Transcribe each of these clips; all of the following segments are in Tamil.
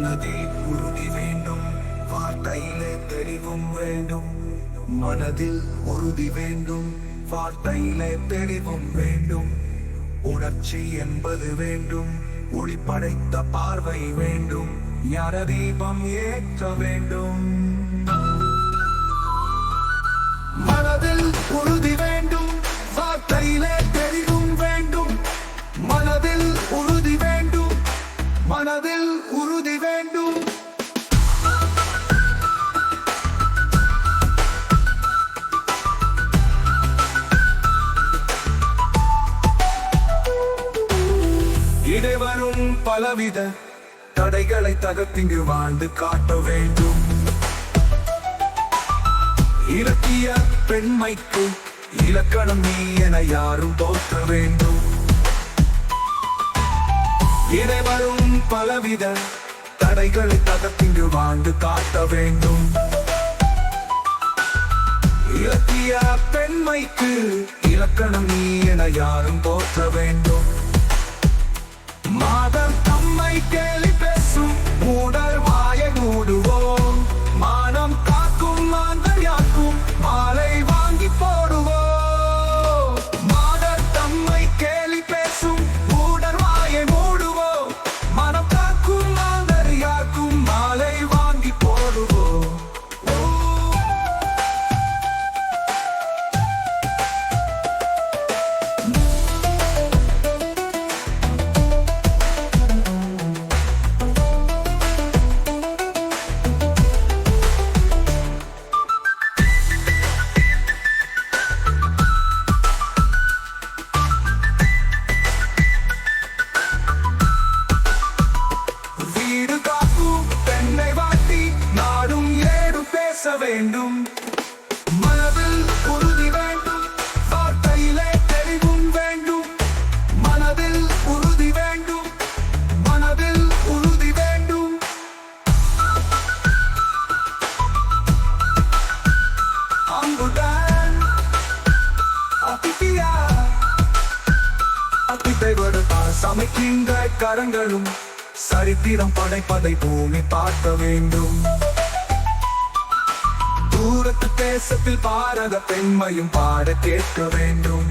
மனதில் உறுதி வேண்டும், வார்த்தையிலே தெளிவும் வேண்டும். மனதில் உறுதி வேண்டும், வார்த்தையிலே தெளிவும் வேண்டும். உணர்ச்சி என்பது வேண்டும், ஒளி படைத்த பார்வை வேண்டும். ஞான தீபம் ஏற்ற வேண்டும். மனதில் உறுதி வேண்டும், வார்த்தையிலே தெளிவும் வேண்டும். மனதில் உறுதி வேண்டும், மனதில் உறுதி வேண்டும். இடைவரும் பலவித தடைகளை தகர்த்திங்கு வாழ்ந்து காட்ட வேண்டும். இலக்கிய பெண்மைக்கு இலக்கணம் நீ என யாரும் தோற்ற வேண்டும். இடைவரும் பலவித தடைகளை தகர்த்திங்கு வாழ்ந்து காட்ட வேண்டும். இலக்கிய பெண்மைக்கு இலக்கணம் நீ என யாரும் தோற்ற வேண்டும். மாதர் தம்மை கேலி பேசும் மூடர் வாயை மூடுவோம். மானம் காக்கும் மாந்தர் யாக்கும் மாலை வாங்கி போடுவோம். மாதர் தம்மை கேலி பேசும் மூடர் வாயை மூடுவோம். மனம் காக்கும் மாந்தர் யாக்கும் மாலை வாங்கி போடுவோம். வேண்டும். மனதில் உறுதி வேண்டும், வார்த்தையிலே தெளிவும் வேண்டும். மனதில் உறுதி வேண்டும், மனதில் உறுதி வேண்டும். அன்புடன் அத்தியா அத்திதைவடு சமைக்கின்ற கரங்களும் சரித்திரம் படைப்பதை பூமி பார்க்க வேண்டும். தூரத்து தேசத்தில் பாரத பெண்மையும் பாட கேட்க வேண்டும்.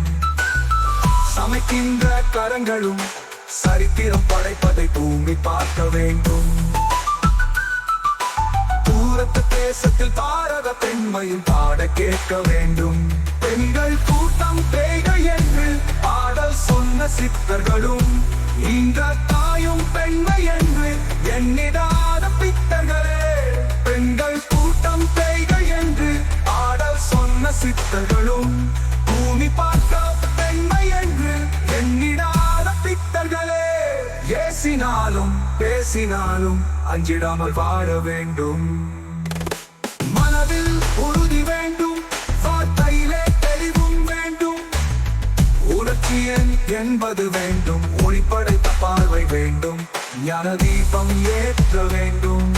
சமைக்கின்ற கரங்களும் சரித்திரம் படைப்பதை பூமி பார்க்க வேண்டும். தூரத்து தேசத்தில் பாரத பெண்மையும் பாட கேட்க வேண்டும். பெண்கள் கூட்டம் பேய்க என்று பாடல் சொன்ன சித்தர்களும் இந்த தாயும் பெண்மை என்று எண்ணிடாத பித்தர்களே. பெண்கள் கூட்டம் பேய்க என்று பாடல் சொன்ன சித்தர்களும் பூமி பார்க்க பெண்மை என்று எண்ணிடாத பித்தர்களே. ஏசினாலும் பேசினாலும் அஞ்சிடாமல் வாழ வேண்டும். மனதில் உறுதி வேண்டும், வார்த்தையிலே தெளிவும் வேண்டும். உணர்ச்சி என்பது வேண்டும், ஒளி படைத்த பார்வை வேண்டும். ஞான தீபம் ஏற்ற வேண்டும்.